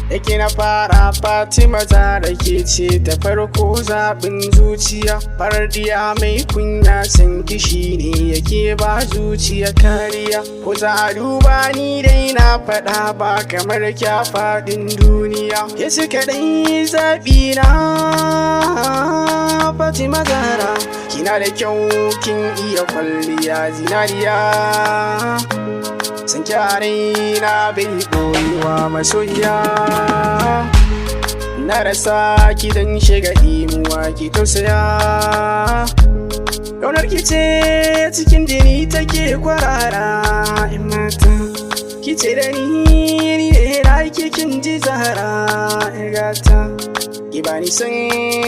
Yake na fara Fatima Zahra ke ce ta farko zaɓin zuciya. Fardiya mai kunya san kishi ne yake ba zuciya kariya. Ko za a duba ni dai na faɗa ba kamar kya faɗin duniya. Ke su kaɗai zaɓi na Fatima Zahra. Kina da kyau kin iya kwalliya zinariya. San kyarai na bai ɓoyewa masoyiya. Na rasa ki dan shiga imuwa ki tausaya. Ƙaunar ki ce cikin jini take kwarara. In mata ki ce da ni ne na kin ji Zahra yar gata. Ki bani san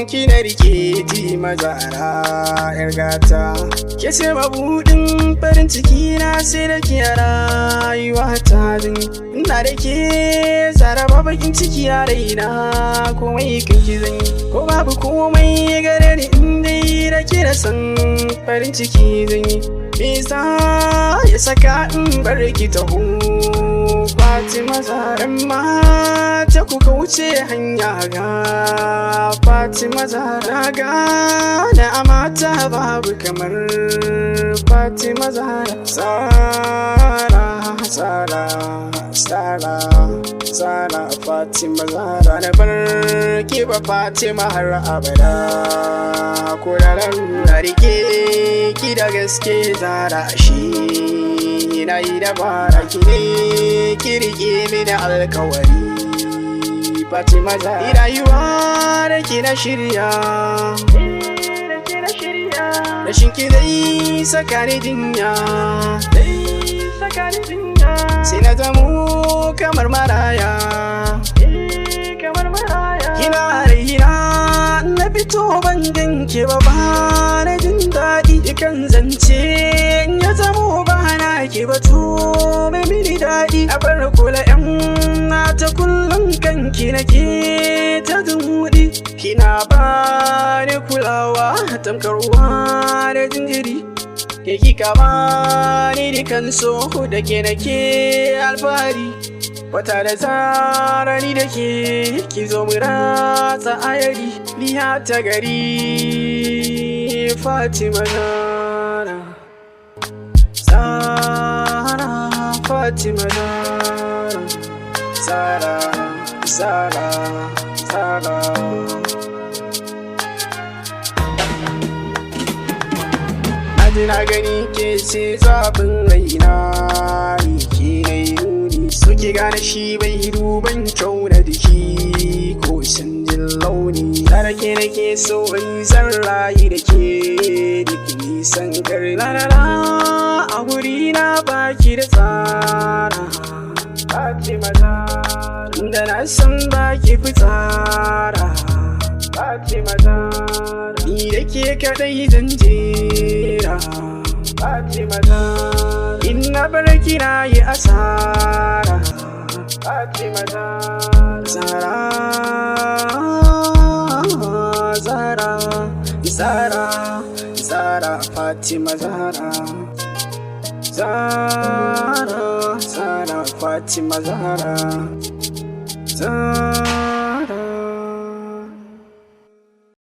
ki na rike ji Zahra yar gata. Ke ce mabuɗin farin ciki na sai da ke rayuwa ta din. Ina da ke Zahra ba bakin ciki a raina. Komai kan ki zan yi ko babu komai gare ni in dai da ke da san farin ciki zan yi. Me yasa ya saka in bar ki taho Fatima Zahra. Mata ku kauce hanya ga Fatima Zahra. Gane a mata babu kamar Fatima Zahra. Zahra Fatima Zahra. Na bar ki ba Fatima har abada. Ko da na rike ki da gaske Zahra shi na yi dabara ki ne ki rike mini alkawari Fatima Zahra. Rayuwa da ki na shirya. Rashin ki zai saka ni jinya. Sai na zamo kamar maraya. Kina raina na fito ban ganke ba na jin daɗi. Dukan zance ya zamo ba na ke batu mai mini daɗi. A bar kula yan mata kullum kanki nake ta zumuɗi. Kina ba ni kulawa tamkarwa da jinjiri. Ke kika ba ni dukan so da ke nake alfahari. Wata da Zahra ni da ke ki zo mu ratsa ayari. Liya ta gari Fatima Zahra. Zahra Fatima Zahra. Zahra. Na gani ke ce zaɓin raina. Ni ke na yi nuni so ki gane shi bai duban kyau na jiki ko canjin launi. Tare ke na ke so in zan rayu da ke duk nisan gari. A guri na baki da tsara Fatima Zahra. Da na san baki fitsara Fatima Zahra. Ni da ke kaɗai zan jera Fatima Zahra. In na bar ki na yi asara Fatima Zahra. Zahra Fatima Zahra. Zahra Fatima Zahra.